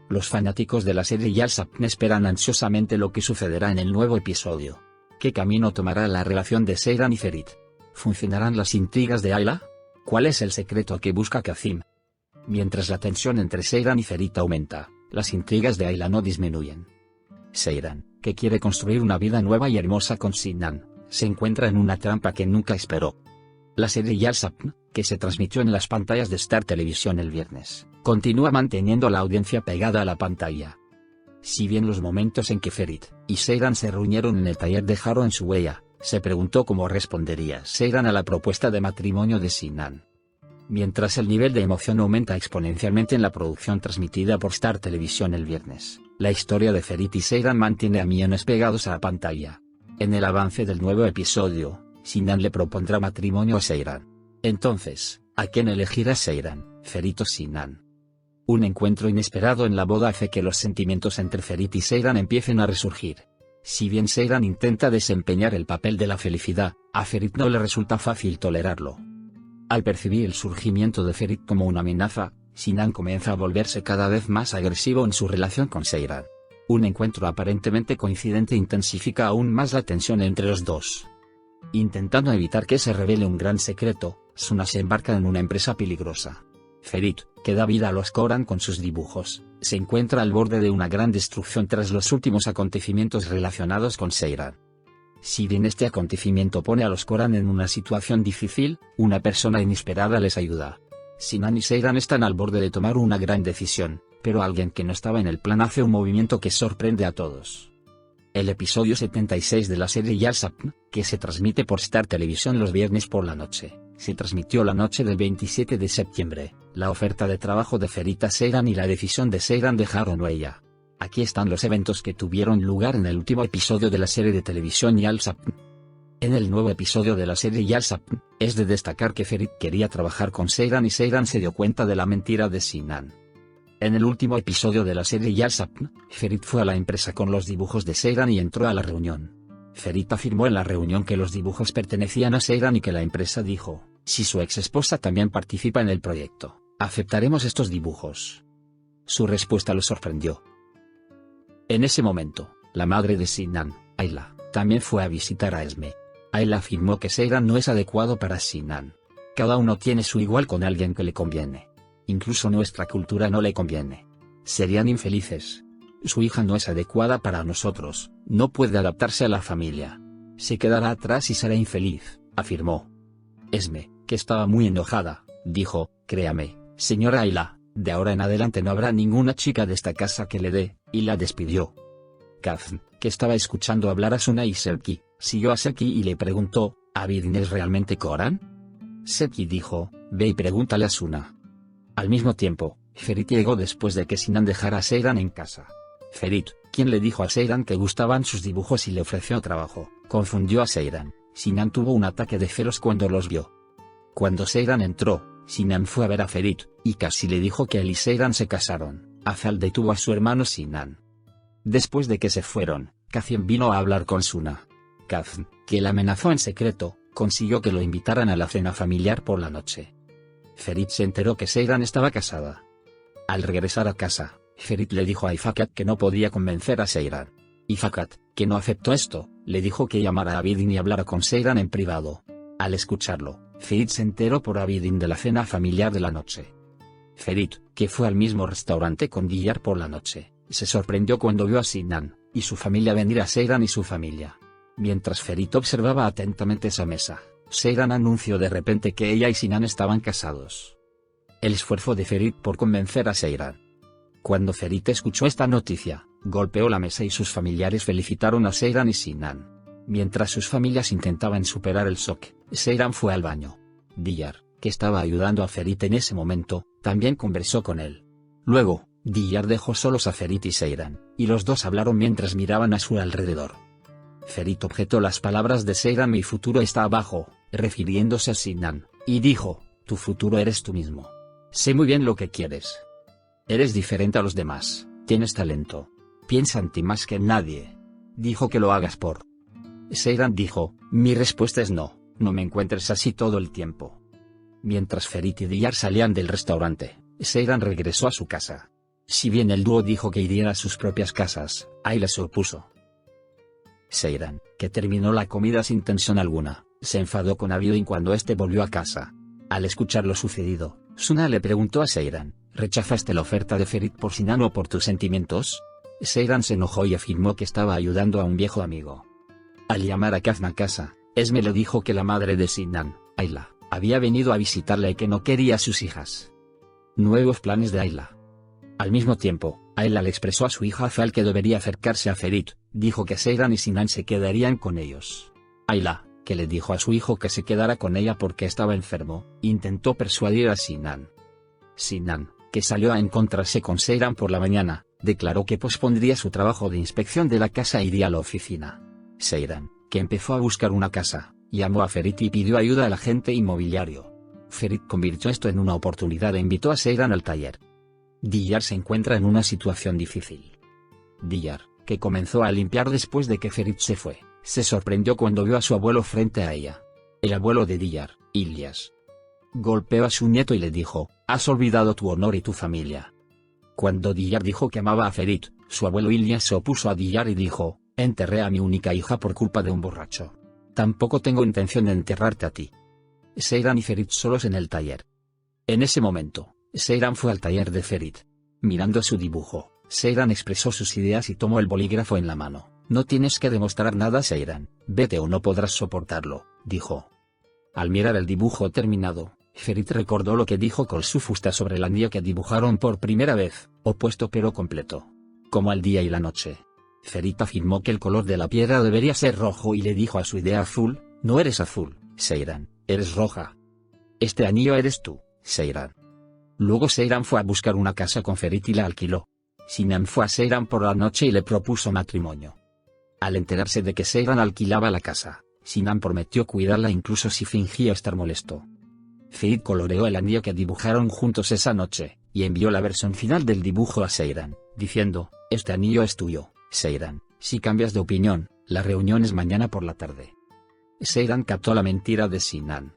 Los fanáticos de la serie Yalsapn esperan ansiosamente lo que sucederá en el nuevo episodio. ¿Qué camino tomará la relación de Seyran y Ferit? ¿Funcionarán las intrigas de Ayla? ¿Cuál es el secreto que busca Kazim? Mientras la tensión entre Seyran y Ferit aumenta, las intrigas de Ayla no disminuyen. Seyran, que quiere construir una vida nueva y hermosa con Sinan, se encuentra en una trampa que nunca esperó. La serie Yalsapn, que se transmitió en las pantallas de Star Televisión el viernes, continúa manteniendo a la audiencia pegada a la pantalla. Si bien los momentos en que Ferit y Seyran se reunieron en el taller dejaron su huella, se preguntó cómo respondería Seyran a la propuesta de matrimonio de Sinan. Mientras el nivel de emoción aumenta exponencialmente en la producción transmitida por Star Televisión el viernes, la historia de Ferit y Seyran mantiene a millones pegados a la pantalla. En el avance del nuevo episodio, Sinan le propondrá matrimonio a Seyran. Entonces, ¿a quién elegirá Seyran, Ferit o Sinan? Un encuentro inesperado en la boda hace que los sentimientos entre Ferit y Seyran empiecen a resurgir. Si bien Seyran intenta desempeñar el papel de la felicidad, a Ferit no le resulta fácil tolerarlo. Al percibir el surgimiento de Ferit como una amenaza, Sinan comienza a volverse cada vez más agresivo en su relación con Seyran. Un encuentro aparentemente coincidente intensifica aún más la tensión entre los dos. Intentando evitar que se revele un gran secreto, Suna se embarca en una empresa peligrosa. Ferit, que da vida a los Koran con sus dibujos, se encuentra al borde de una gran destrucción tras los últimos acontecimientos relacionados con Seyran. Si bien este acontecimiento pone a los Koran en una situación difícil, una persona inesperada les ayuda. Sinan y Seyran están al borde de tomar una gran decisión, pero alguien que no estaba en el plan hace un movimiento que sorprende a todos. El episodio 76 de la serie Yalsapn, que se transmite por Star Televisión los viernes por la noche, se transmitió la noche del 27 de septiembre. La oferta de trabajo de Ferit a Seyran y la decisión de Seyran dejaron huella. Aquí están los eventos que tuvieron lugar en el último episodio de la serie de televisión Yalsapn. En el nuevo episodio de la serie Yalsapn, es de destacar que Ferit quería trabajar con Seyran y Seyran se dio cuenta de la mentira de Sinan. En el último episodio de la serie Yalsapn, Ferit fue a la empresa con los dibujos de Seyran y entró a la reunión. Ferit afirmó en la reunión que los dibujos pertenecían a Seyran y que la empresa dijo, si su ex esposa también participa en el proyecto, aceptaremos estos dibujos. Su respuesta lo sorprendió. En ese momento, la madre de Sinan, Ayla, también fue a visitar a Esme. Ayla afirmó que Seyran no es adecuado para Sinan. Cada uno tiene su igual con alguien que le conviene. Incluso nuestra cultura no le conviene. Serían infelices. Su hija no es adecuada para nosotros, no puede adaptarse a la familia. Se quedará atrás y será infeliz, afirmó. Esme, que estaba muy enojada, dijo, créame, señora Ayla, de ahora en adelante no habrá ninguna chica de esta casa que le dé, y la despidió. Kazm, que estaba escuchando hablar a Suna y Sepki, siguió a Sepki y le preguntó, ¿Abidin es realmente Koran? Sepki dijo, ve y pregúntale a Suna. Al mismo tiempo, Ferit llegó después de que Sinan dejara a Seyran en casa. Ferit, quien le dijo a Seyran que gustaban sus dibujos y le ofreció trabajo, confundió a Seyran. Sinan tuvo un ataque de celos cuando los vio. Cuando Seyran entró, Sinan fue a ver a Ferit, y casi le dijo que él y Seyran se casaron. Azal detuvo a su hermano Sinan. Después de que se fueron, Kazim vino a hablar con Suna. Kazm, que la amenazó en secreto, consiguió que lo invitaran a la cena familiar por la noche. Ferit se enteró que Seyran estaba casada. Al regresar a casa, Ferit le dijo a Ifakat que no podía convencer a Seyran. Ifakat, que no aceptó esto, le dijo que llamara a Abidin y hablara con Seyran en privado. Al escucharlo, Ferit se enteró por Abidin de la cena familiar de la noche. Ferit, que fue al mismo restaurante con Diyar por la noche, se sorprendió cuando vio a Sinan y su familia venir a Seyran y su familia. Mientras Ferit observaba atentamente esa mesa, Seyran anunció de repente que ella y Sinan estaban casados. El esfuerzo de Ferit por convencer a Seyran. Cuando Ferit escuchó esta noticia, golpeó la mesa y sus familiares felicitaron a Seyran y Sinan. Mientras sus familias intentaban superar el shock, Seyran fue al baño. Diyar, que estaba ayudando a Ferit en ese momento, también conversó con él. Luego, Diyar dejó solos a Ferit y Seyran, y los dos hablaron mientras miraban a su alrededor. Ferit objetó las palabras de Seyran: mi futuro está abajo, refiriéndose a Sinan, y dijo, tu futuro eres tú mismo. Sé muy bien lo que quieres. Eres diferente a los demás, tienes talento. Piensa en ti más que en nadie. Dijo que lo hagas por. Seyran dijo, mi respuesta es no, no me encuentres así todo el tiempo. Mientras Ferit y Diyar salían del restaurante, Seyran regresó a su casa. Si bien el dúo dijo que irían a sus propias casas, Ayla se opuso. Seyran, que terminó la comida sin tensión alguna, se enfadó con Abiodun cuando este volvió a casa. Al escuchar lo sucedido, Suna le preguntó a Seyran, ¿rechazaste la oferta de Ferit por Sinan o por tus sentimientos? Seyran se enojó y afirmó que estaba ayudando a un viejo amigo. Al llamar a Kazna a casa, Esme le dijo que la madre de Sinan, Ayla, había venido a visitarla y que no quería a sus hijas. Nuevos planes de Ayla. Al mismo tiempo, Ayla le expresó a su hija Afal que debería acercarse a Ferit, dijo que Seyran y Sinan se quedarían con ellos. Ayla, que le dijo a su hijo que se quedara con ella porque estaba enfermo, intentó persuadir a Sinan. Sinan, que salió a encontrarse con Seyran por la mañana, declaró que pospondría su trabajo de inspección de la casa e iría a la oficina. Seyran, que empezó a buscar una casa, llamó a Ferit y pidió ayuda al agente inmobiliario. Ferit convirtió esto en una oportunidad e invitó a Seyran al taller. Diyar se encuentra en una situación difícil. Diyar, que comenzó a limpiar después de que Ferit se fue, se sorprendió cuando vio a su abuelo frente a ella. El abuelo de Diyar, Ilyas, golpeó a su nieto y le dijo, «Has olvidado tu honor y tu familia». Cuando Diyar dijo que amaba a Ferit, su abuelo Ilyas se opuso a Diyar y dijo, «Enterré a mi única hija por culpa de un borracho. Tampoco tengo intención de enterrarte a ti». Seyran y Ferit solos en el taller. En ese momento, Seyran fue al taller de Ferit. Mirando su dibujo, Seyran expresó sus ideas y tomó el bolígrafo en la mano. «No tienes que demostrar nada, Seyran, vete o no podrás soportarlo», dijo. Al mirar el dibujo terminado, Ferit recordó lo que dijo Kolsufusta sobre el anillo que dibujaron por primera vez, opuesto pero completo. Como el día y la noche. Ferit afirmó que el color de la piedra debería ser rojo y le dijo a su idea azul, «No eres azul, Seyran, eres roja. Este anillo eres tú, Seyran». Luego Seyran fue a buscar una casa con Ferit y la alquiló. Sinan fue a Seyran por la noche y le propuso matrimonio. Al enterarse de que Seyran alquilaba la casa, Sinan prometió cuidarla incluso si fingía estar molesto. Ferit coloreó el anillo que dibujaron juntos esa noche, y envió la versión final del dibujo a Seyran, diciendo, «Este anillo es tuyo, Seyran, si cambias de opinión, la reunión es mañana por la tarde». Seyran captó la mentira de Sinan.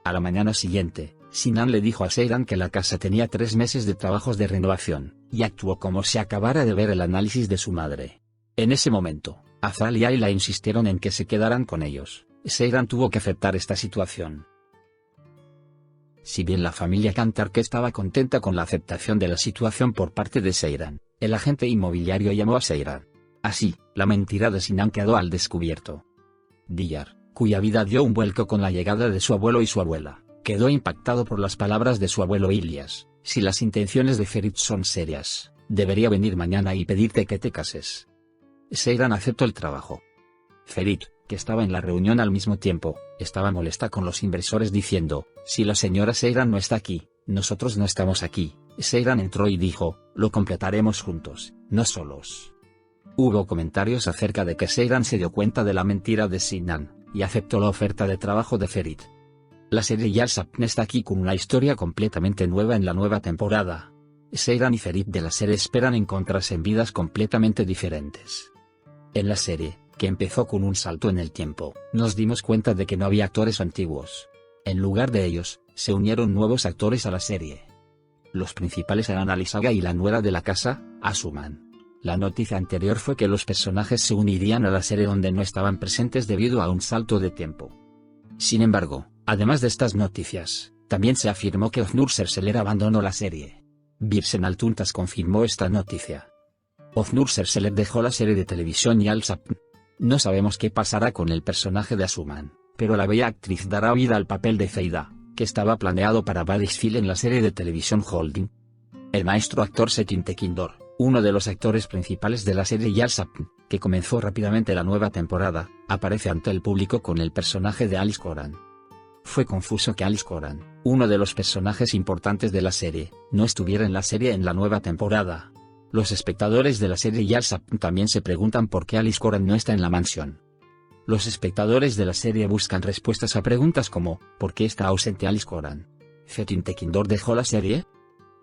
A la mañana siguiente, Sinan le dijo a Seyran que la casa tenía 3 meses de trabajos de renovación, y actuó como si acabara de ver el análisis de su madre. En ese momento, Azal y Ayla insistieron en que se quedaran con ellos. Seyran tuvo que aceptar esta situación. Si bien la familia Kantark estaba contenta con la aceptación de la situación por parte de Seyran, el agente inmobiliario llamó a Seyran. Así, la mentira de Sinan quedó al descubierto. Diyar, cuya vida dio un vuelco con la llegada de su abuelo y su abuela, quedó impactado por las palabras de su abuelo Ilyas. «Si las intenciones de Ferit son serias, debería venir mañana y pedirte que te cases». Seyran aceptó el trabajo. Ferit, que estaba en la reunión al mismo tiempo, estaba molesta con los inversores diciendo, «Si la señora Seyran no está aquí, nosotros no estamos aquí». Seyran entró y dijo, «Lo completaremos juntos, no solos». Hubo comentarios acerca de que Seyran se dio cuenta de la mentira de Sinan, y aceptó la oferta de trabajo de Ferit. La serie Yalsapn está aquí con una historia completamente nueva en la nueva temporada. Seyran y Ferit de la serie esperan encontrarse en vidas completamente diferentes. En la serie, que empezó con un salto en el tiempo, nos dimos cuenta de que no había actores antiguos. En lugar de ellos, se unieron nuevos actores a la serie. Los principales eran Alisaga y la nuera de la casa, Asuman. La noticia anterior fue que los personajes se unirían a la serie donde no estaban presentes debido a un salto de tiempo. Sin embargo, además de estas noticias, también se afirmó que Oznur Serseler abandonó la serie. Birsen Altuntas confirmó esta noticia. Oznur Serseler dejó la serie de televisión Yalsapn. No sabemos qué pasará con el personaje de Asuman, pero la bella actriz dará vida al papel de Feida, que estaba planeado para Badisfil en la serie de televisión Holding. El maestro actor Setin Tekindor, uno de los actores principales de la serie Yalsapn, que comenzó rápidamente la nueva temporada, aparece ante el público con el personaje de Alice Coran. Fue confuso que Alice Coran, uno de los personajes importantes de la serie, no estuviera en la serie en la nueva temporada. Los espectadores de la serie Yalsapn también se preguntan por qué Alice Coran no está en la mansión. Los espectadores de la serie buscan respuestas a preguntas como, ¿por qué está ausente Alice Coran? ¿Setin Tekindor dejó la serie?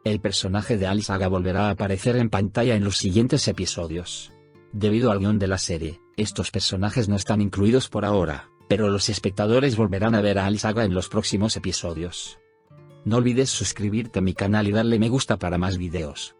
El personaje de Alice Aga volverá a aparecer en pantalla en los siguientes episodios. Debido al guión de la serie, estos personajes no están incluidos por ahora, pero los espectadores volverán a ver a Alice Aga en los próximos episodios. No olvides suscribirte a mi canal y darle me gusta para más videos.